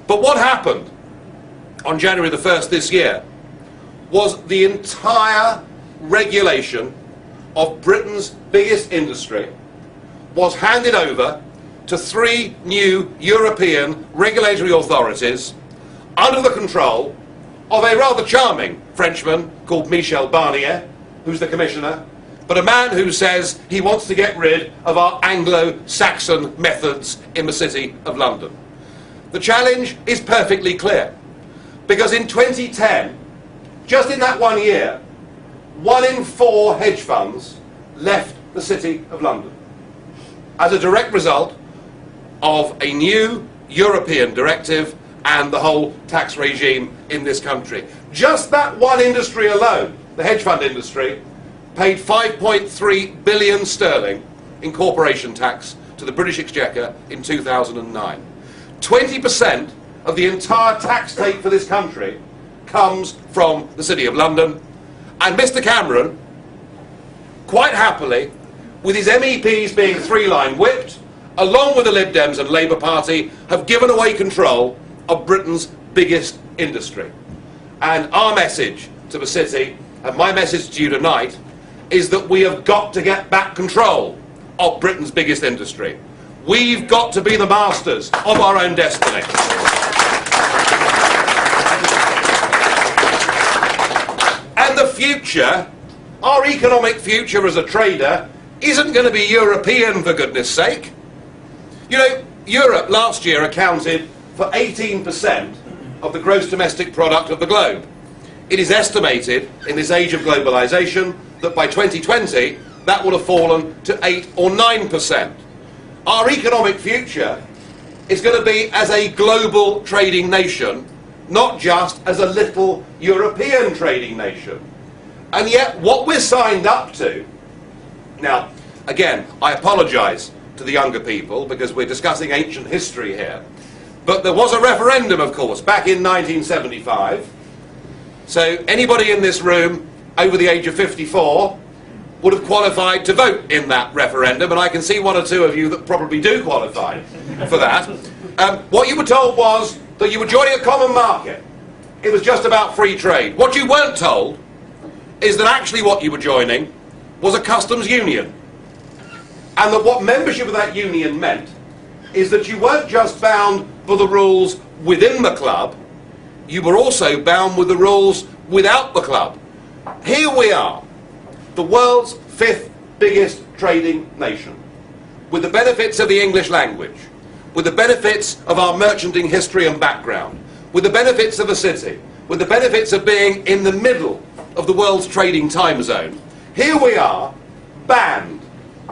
But what happened on January the 1st this year was the entire regulation of Britain's biggest industry was handed over to 3 new European regulatory authorities under the control of a rather charming Frenchman called Michel Barnier, who's the commissioner, but a man who says he wants to get rid of our Anglo-Saxon methods in the City of London. The challenge is perfectly clear, because in 2010, just in that 1 year, 1 in 4 hedge funds left the City of London as a direct result of a new European directive and the whole tax regime in this country. Just that one industry alone, the hedge fund industry, paid 5.3 billion sterling in corporation tax to the British Exchequer in 2009. 20% of the entire tax take for this country comes from the City of London, and Mr. Cameron, quite happily, with his MEPs being 3-line whipped, along with the Lib Dems and Labour Party, have given away control of Britain's biggest industry. And our message to the City, and my message to you tonight, is that we have got to get back control of Britain's biggest industry. We've got to be the masters of our own destiny. And the future, our economic future as a trader, isn't going to be European, for goodness sake. You know, Europe last year accounted for 18% of the gross domestic product of the globe. It is estimated in this age of globalisation that by 2020 that will have fallen to 8 or 9%. Our economic future is going to be as a global trading nation, not just as a little European trading nation. And yet what we're signed up to, now again I apologise to the younger people because we're discussing ancient history here, but there was a referendum, of course, back in 1975. So anybody in this room over the age of 54 would have qualified to vote in that referendum, and I can see 1 or 2 of you that probably do qualify for that. What you were told was that you were joining a common market. It was just about free trade. What you weren't told is that actually what you were joining was a customs union, and that what membership of that union meant is that you weren't just bound for the rules within the club, you were also bound with the rules without the club. Here we are, the world's 5th biggest trading nation, with the benefits of the English language, with the benefits of our merchanting history and background, with the benefits of a city, with the benefits of being in the middle of the world's trading time zone. Here we are, banned,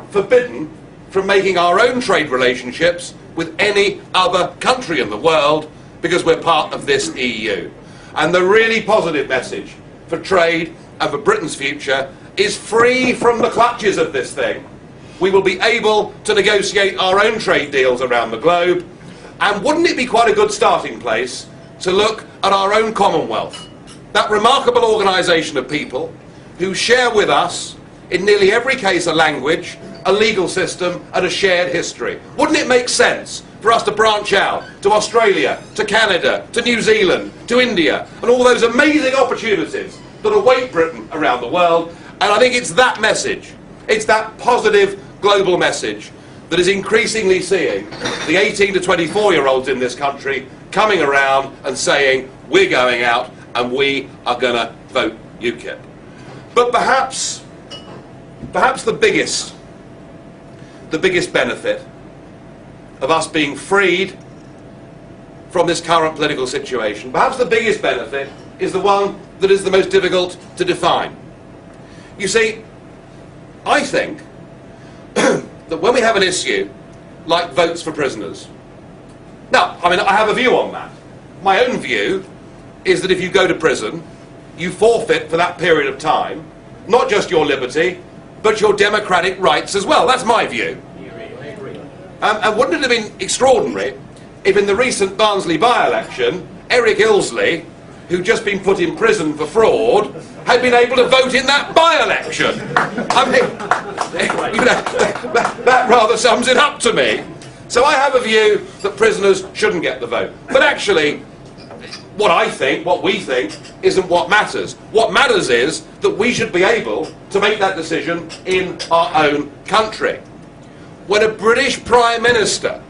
forbidden from making our own trade relationships with any other country in the world because we're part of this EU. And the really positive message for trade and for Britain's future is free from the clutches of this thing. We will be able to negotiate our own trade deals around the globe, and wouldn't it be quite a good starting place to look at our own Commonwealth, that remarkable organisation of people who share with us, in nearly every case, a language, a legal system and a shared history. Wouldn't it make sense for us to branch out to Australia, to Canada, to New Zealand, to India, and all those amazing opportunities that await Britain around the world? And I think it's that message, it's that positive global message that is increasingly seeing the 18 to 24-year-olds in this country coming around and saying, we're going out and we are going to vote UKIP. But perhaps the biggest benefit of us being freed from this current political situation, perhaps the biggest benefit is the one that is the most difficult to define. You see, I think that when we have an issue like votes for prisoners, now, I mean, I have a view on that. My own view is that if you go to prison, you forfeit for that period of time, not just your liberty, but your democratic rights as well. That's my view. And wouldn't it have been extraordinary if in the recent Barnsley by-election, Eric Ilsley, who'd just been put in prison for fraud, had been able to vote in that by-election? I mean, you know, that rather sums it up to me. So I have a view that prisoners shouldn't get the vote. But actually, what we think, isn't what matters. What matters is that we should be able to make that decision in our own country. When a British Prime Minister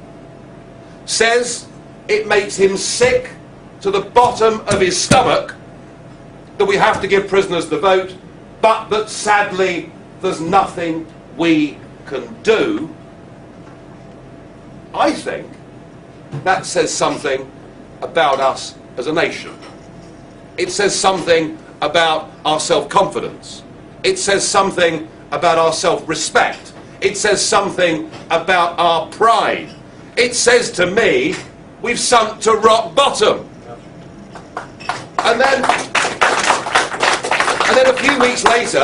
says it makes him sick to the bottom of his stomach that we have to give prisoners the vote, but that sadly there's nothing we can do, I think that says something about us as a nation. It says something about our self-confidence. It says something about our self-respect. It says something about our pride. It says to me, we've sunk to rock bottom. And then a few weeks later,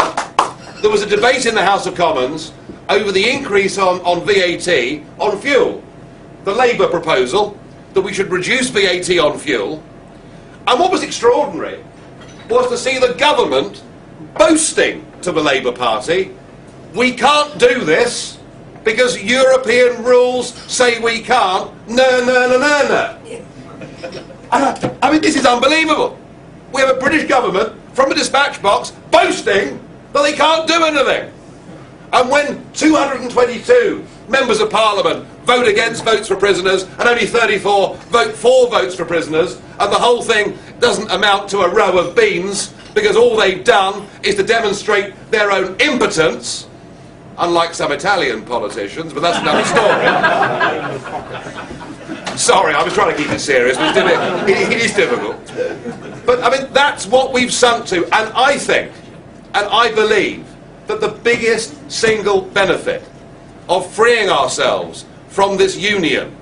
there was a debate in the House of Commons over the increase on VAT on fuel. The Labour proposal that we should reduce VAT on fuel. And what was extraordinary was to see the government boasting to the Labour Party, we can't do this because European rules say we can't. No. I mean, this is unbelievable. We have a British government from a dispatch box boasting that they can't do anything. And when 222 members of Parliament vote against votes for prisoners and only 34 vote for votes for prisoners, and the whole thing doesn't amount to a row of beans because all they've done is to demonstrate their own impotence, unlike some Italian politicians, but that's another story. Sorry, I was trying to keep it serious, but it is difficult. But I mean, that's what we've sunk to, and I think, and I believe, that the biggest single benefit of freeing ourselves from this union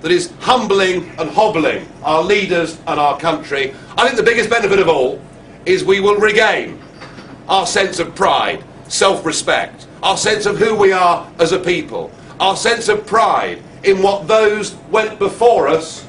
that is humbling and hobbling our leaders and our country, I think the biggest benefit of all is we will regain our sense of pride, self-respect, our sense of who we are as a people, our sense of pride in what those went before us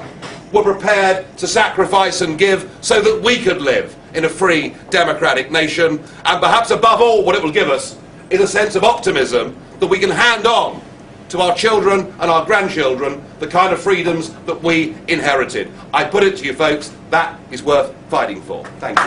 were prepared to sacrifice and give so that we could live in a free, democratic nation. And perhaps above all, what it will give us is a sense of optimism that we can hand on to our children and our grandchildren the kind of freedoms that we inherited. I put it to you folks, that is worth fighting for. Thank you.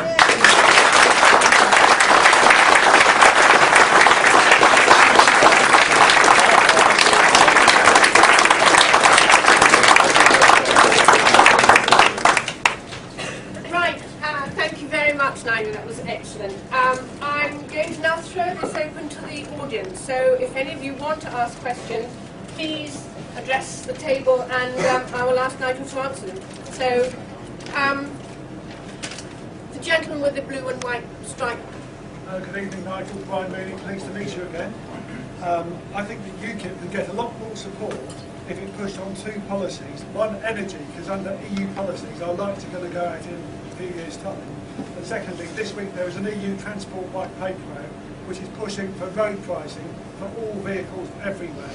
Nigel, that was excellent. I'm going to now throw this open to the audience, so if any of you want to ask questions, please address the table and I will ask Nigel to answer them. So, the gentleman with the blue and white stripe. Good evening, Nigel. Brian Mooney, pleased to meet you again. I think that UKIP would get a lot more support if it pushed on two policies. One, energy, because under EU policies our lights are going to go out in a few years' time. And secondly, this week there is an EU transport white paper out which is pushing for road pricing for all vehicles everywhere.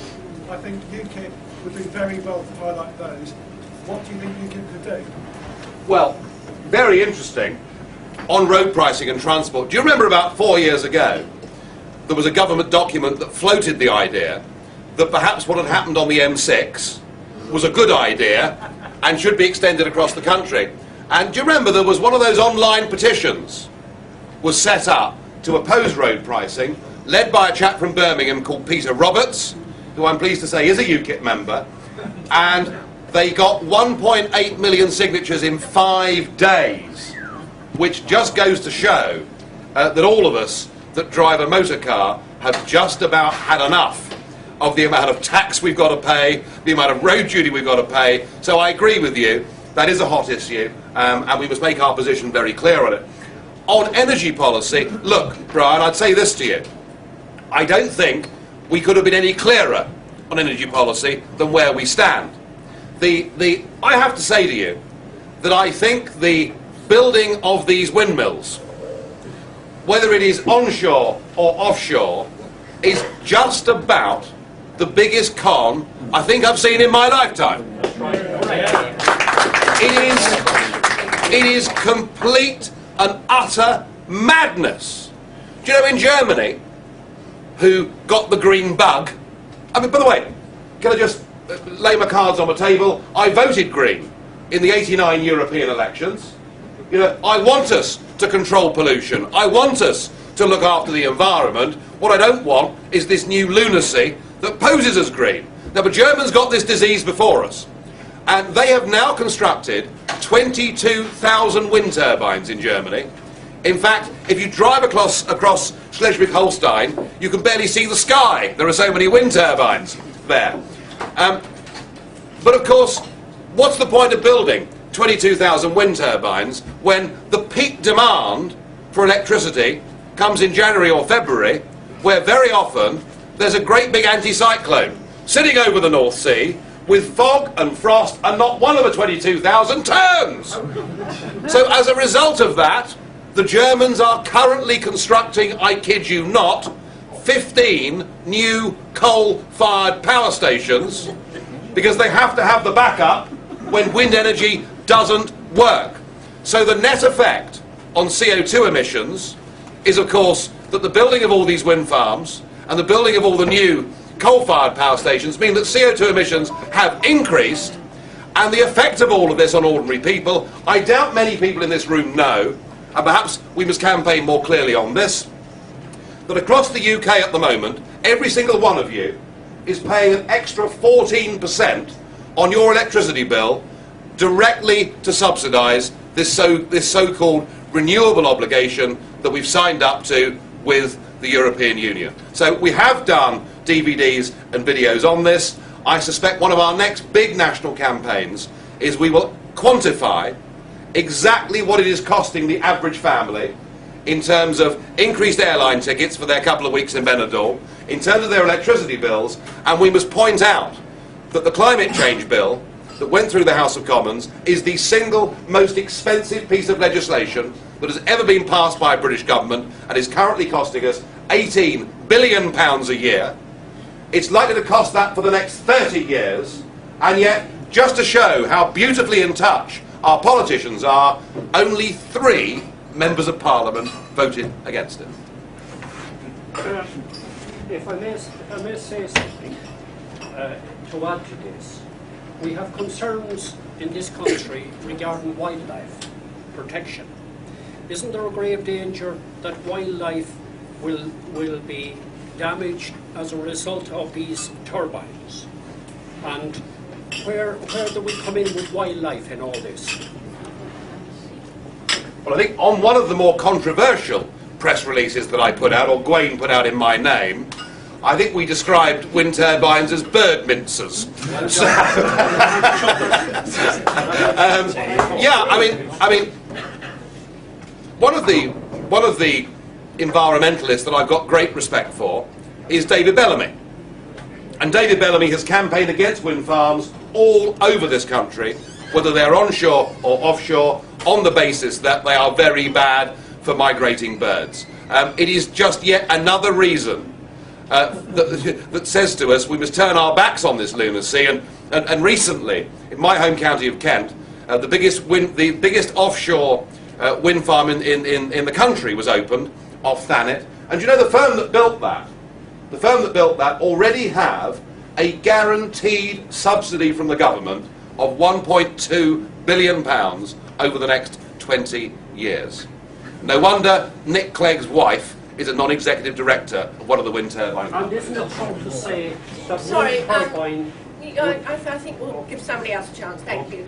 I think UKIP would do very well to highlight those. What do you think UKIP could do? Well, very interesting on road pricing and transport. Do you remember about 4 years ago there was a government document that floated the idea that perhaps what had happened on the M6 was a good idea and should be extended across the country? And do you remember there was one of those online petitions was set up to oppose road pricing, led by a chap from Birmingham called Peter Roberts, who I'm pleased to say is a UKIP member, and they got 1.8 million signatures in 5 days, which just goes to show that all of us that drive a motor car have just about had enough of the amount of tax we've got to pay, the amount of road duty we've got to pay. So I agree with you. That is a hot issue, and we must make our position very clear on it. On energy policy, look, Brian, I'd say this to you. I don't think we could have been any clearer on energy policy than where we stand. I have to say to you that I think the building of these windmills, whether it is onshore or offshore, is just about the biggest con I think I've seen in my lifetime. It is complete and utter madness. Do you know, in Germany, who got the green bug, I mean, by the way, can I just lay my cards on the table. I voted Green in the '89 European elections. You know, I want us to control pollution. I want us to look after the environment. What I don't want is this new lunacy that poses as green. Now, the Germans got this disease before us, and they have now constructed 22,000 wind turbines in Germany. In fact, if you drive across Schleswig-Holstein, you can barely see the sky. There are so many wind turbines there. But of course, what's the point of building 22,000 wind turbines when the peak demand for electricity comes in January or February, where very often there's a great big anticyclone sitting over the North Sea with fog and frost, and not one of the 22,000 turns. So as a result of that, the Germans are currently constructing, I kid you not, 15 new coal-fired power stations because they have to have the backup when wind energy doesn't work. So the net effect on CO2 emissions is, of course, that the building of all these wind farms and the building of all the new coal-fired power stations mean that CO2 emissions have increased, and the effect of all of this on ordinary people, I doubt many people in this room know, and perhaps we must campaign more clearly on this, that across the UK at the moment, every single one of you is paying an extra 14% on your electricity bill directly to subsidise this so-called renewable obligation that we've signed up to with the European Union. So we have done DVDs and videos on this. I suspect one of our next big national campaigns is we will quantify exactly what it is costing the average family in terms of increased airline tickets for their couple of weeks in Benidorm, in terms of their electricity bills, and we must point out that the climate change bill that went through the House of Commons is the single most expensive piece of legislation that has ever been passed by a British government and is currently costing us £18 billion a year. It's likely to cost that for the next 30 years, and yet, just to show how beautifully in touch our politicians are, only 3 members of Parliament voted against it. If I may say something to add to this, we have concerns in this country regarding wildlife protection. Isn't there a grave danger that wildlife will be damaged as a result of these turbines? And where do we come in with wildlife in all this? Well, I think on one of the more controversial press releases that I put out, or Gwaine put out in my name, I think we described wind turbines as bird mincers. So, yeah, I mean, one of the environmentalists that I've got great respect for is David Bellamy. And David Bellamy has campaigned against wind farms all over this country, whether they're onshore or offshore, on the basis that they are very bad for migrating birds. It is just yet another reason that says to us we must turn our backs on this lunacy. And recently, in my home county of Kent, the biggest offshore wind farm in the country was opened off Thanet. And you know, the firm that built that already have a guaranteed subsidy from the government of £1.2 billion over the next 20 years. No wonder Nick Clegg's wife is a non-executive director of one of the wind turbine companies. And isn't it true to say that Sorry, one turbine... I think we'll give somebody else a chance. Thank you.